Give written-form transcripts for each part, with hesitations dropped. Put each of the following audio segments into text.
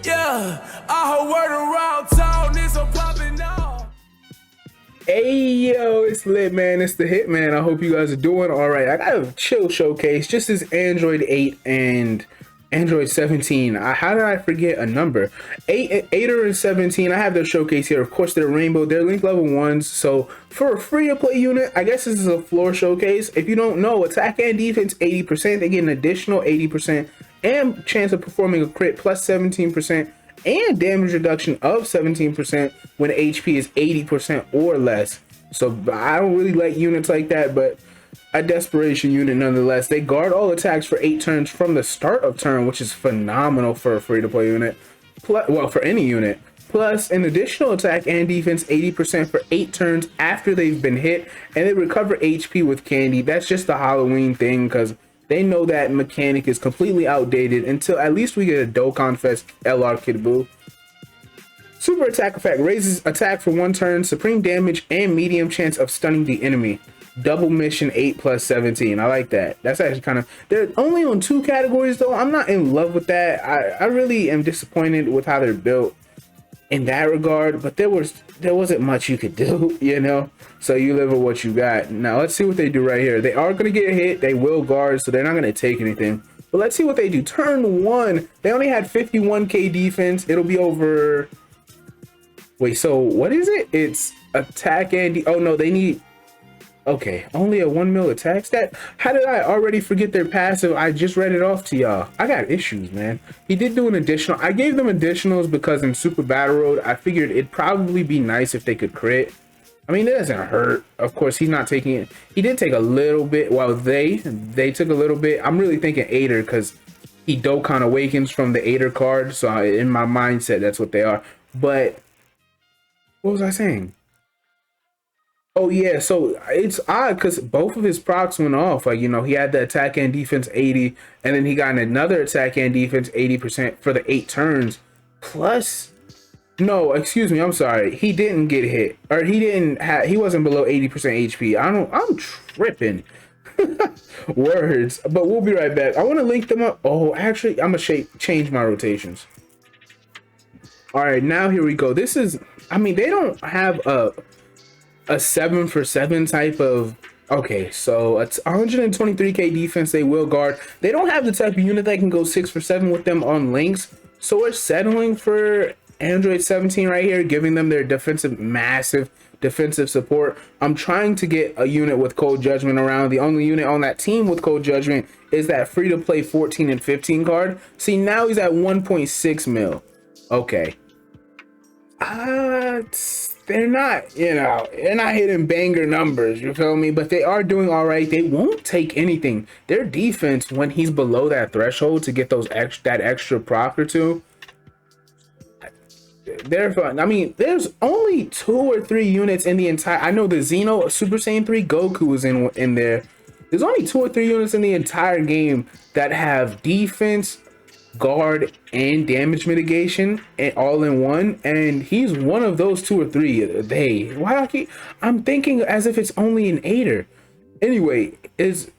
Yeah, I heard word around town is a poppin' off. Hey yo, it's lit, man. It's the Hitman. I hope you guys are doing all right. I got a chill showcase. Just as Android 8 and Android 17. How did I forget a number? 8er and 17. I have their showcase here. Of course, they're rainbow. They're link level 1s. So for a free-to-play unit, I guess this is a floor showcase. If you don't know, attack and defense 80%. They get an additional 80% and chance of performing a crit plus 17%. And damage reduction of 17% when HP is 80% or less. So I don't really like units like that, but a desperation unit nonetheless. They guard all attacks for 8 turns from the start of turn, which is phenomenal for a free-to-play unit. Well, for any unit. Plus an additional attack and defense 80% for 8 turns after they've been hit, and they recover HP with candy. That's just a Halloween thing because they know that mechanic is completely outdated until at least we get a Dokkan Fest LR Kid Buu. Super attack effect raises attack for 1 turn, supreme damage, and medium chance of stunning the enemy. Double mission 8 plus 17. I like that. That's actually kind of, they're only on 2 categories though. I'm not in love with that. I really am disappointed with how they're built in that regard, but there wasn't much you could do, you know, so you live with what you got. Now let's see what they do right here. They are going to get hit. They will guard, so they're not going to take anything, but let's see what they do. Turn 1, they only had 51k defense. It'll be over, wait, so what is it? It's attack and oh no, they need, okay, only a 1 mil attack stat. How did I already forget their passive? I just read it off to y'all. I got issues, man. He did do an additional. I gave them additionals because in Super Battle Road, I figured it'd probably be nice if they could crit. I mean, it doesn't hurt. Of course, he's not taking it. He did take a little bit. While they took a little bit. I'm really thinking 8er because he Dokkan Awakens from the 8er card. So in my mindset, that's what they are. But what was I saying? Oh yeah, so it's odd because both of his procs went off. Like, you know, he had the attack and defense 80, and then he got another attack and defense 80% for the 8 turns. Plus, no, excuse me, I'm sorry. He didn't get hit, or he wasn't below 80% HP. I'm tripping. Words, but we'll be right back. I want to link them up. Oh, actually, I'm gonna change my rotations. All right, now here we go. This is, I mean, they don't have a 7 for 7 type of, okay, so it's 123k defense. They will guard. They don't have the type of unit that can go 6 for 7 with them on links, so we're settling for Android 17 right here, giving them their massive defensive support. I'm trying to get a unit with Cold Judgment around. The only unit on that team with Cold Judgment is that free to play 14 and 15 card. See, now he's at 1.6 mil. Okay, they're not, you know, they're not hitting banger numbers, you feel me? But they are doing all right. They won't take anything. Their defense, when he's below that threshold to get those that extra proc or 2, they're fun. I mean, there's only 2 or 3 units in the entire, I know the Xeno Super Saiyan 3 Goku was in there. There's only 2 or 3 units in the entire game that have defense, guard, and damage mitigation and all in one, and he's one of those 2 or 3. I'm thinking as if it's only an 8er. Anyway, it's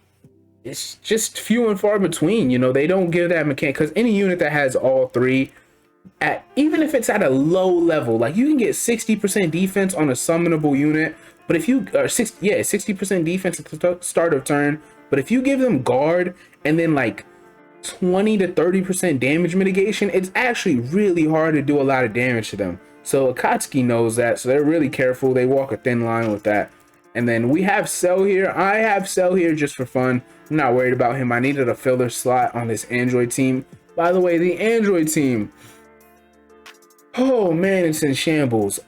just few and far between, you know. They don't give that mechanic, because any unit that has all 3, at even if it's at a low level, like you can get 60% defense on a summonable unit, but if you 60% defense at the start of turn, but if you give them guard and then like 20 to 30% damage mitigation, it's actually really hard to do a lot of damage to them. So Akatsuki knows that, so they're really careful. They walk a thin line with that. And then we have Cell here. I have Cell here just for fun. I'm not worried about him. I needed a filler slot on this Android team. By the way, the Android team, oh man, it's in shambles.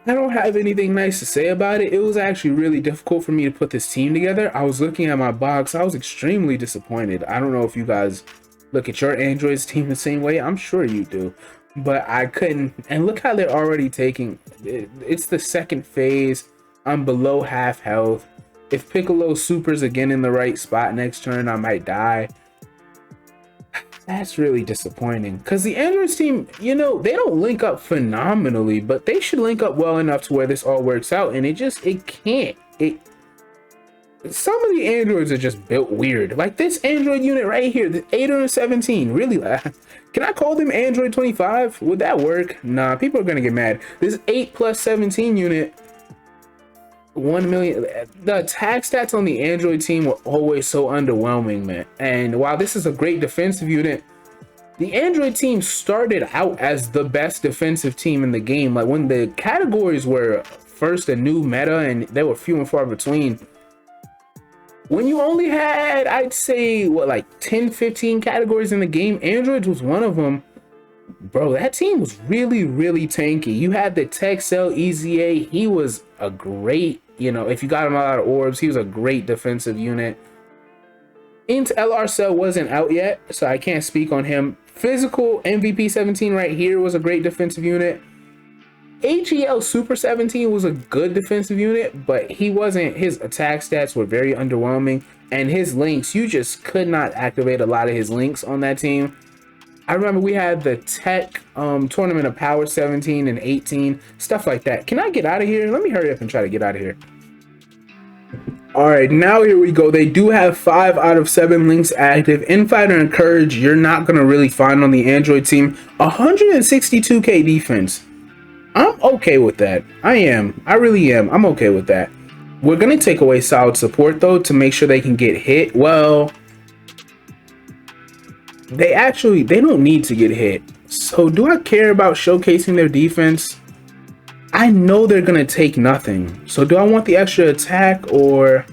I don't have anything nice to say about it. It was actually really difficult for me to put this team together. I was looking at my box. I was extremely disappointed. I don't know if you guys look at your Android's team the same way. I'm sure you do. But I couldn't. And look how they're already taking. It's the 2nd phase. I'm below half health. If Piccolo supers again in the right spot next turn, I might die. That's really disappointing, because the Android team, you know, they don't link up phenomenally, but they should link up well enough to where this all works out, and it can't. Some of the androids are just built weird. Like this android unit right here, the 817. Really? Can I call them Android 25? Would that work? Nah, people are gonna get mad. This 8 plus 17 unit, 1 million. The attack stats on the android team were always so underwhelming, man. And while this is a great defensive unit, the android team started out as the best defensive team in the game. Like when the categories were first a new meta and they were few and far between, when you only had, I'd say, what, like 10, 15 categories in the game, androids was one of them. Bro, that team was really, really tanky. You had the Texel EZA. He was a great, you know, if you got him out of orbs, he was a great defensive unit. Int LR Cell wasn't out yet, so I can't speak on him. Physical MVP 17 right here was a great defensive unit. AGL Super 17 was a good defensive unit, but he wasn't, his attack stats were very underwhelming, and his links, you just could not activate a lot of his links on that team. I remember we had the Tech Tournament of Power 17 and 18, stuff like that. Can I get out of here? Let me hurry up and try to get out of here. All right, now here we go. They do have 5 out of 7 links active. Infighter and Courage, you're not going to really find on the Android team. 162k defense. I'm okay with that. I am. I really am. I'm okay with that. We're going to take away solid support, though, to make sure they can get hit. Well, they don't need to get hit. So do I care about showcasing their defense? I know they're going to take nothing. So do I want the extra attack, or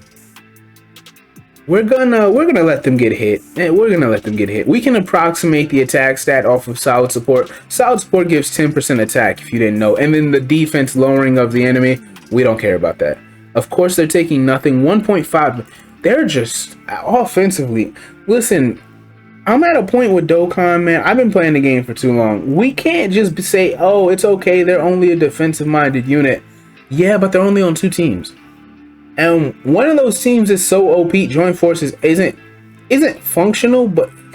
we're gonna let them get hit? We're gonna let them get hit. We can approximate the attack stat off of solid support. Solid support gives 10% attack, if you didn't know, and then the defense lowering of the enemy, we don't care about that. Of course, they're taking nothing. 1.5. They're just offensively. Listen, I'm at a point with Dokkan, man. I've been playing the game for too long. We can't just say, oh, it's okay, they're only a defensive-minded unit. Yeah, but they're only on 2 teams. And one of those teams is so OP, Joint Forces isn't functional,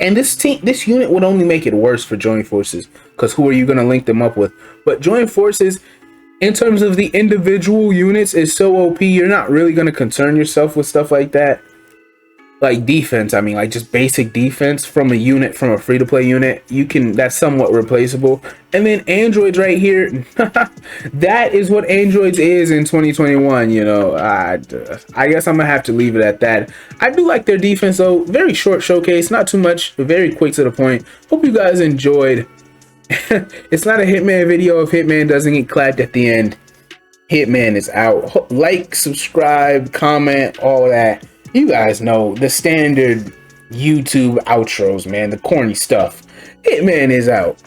and this unit would only make it worse for Joint Forces, because who are you gonna link them up with? But Joint Forces, in terms of the individual units, is so OP, you're not really gonna concern yourself with stuff like that. Like defense, I mean, like just basic defense from a unit, from a free-to-play unit, that's somewhat replaceable. And then androids right here, that is what androids is in 2021, you know. I guess I'm gonna have to leave it at that. I do like their defense though. Very short showcase, not too much, very quick to the point. Hope you guys enjoyed. It's not a Hitman video if Hitman doesn't get clapped at the end. Hitman is out. Like, subscribe, comment, all that. You guys know the standard YouTube outros, man, the corny stuff. Hitman is out.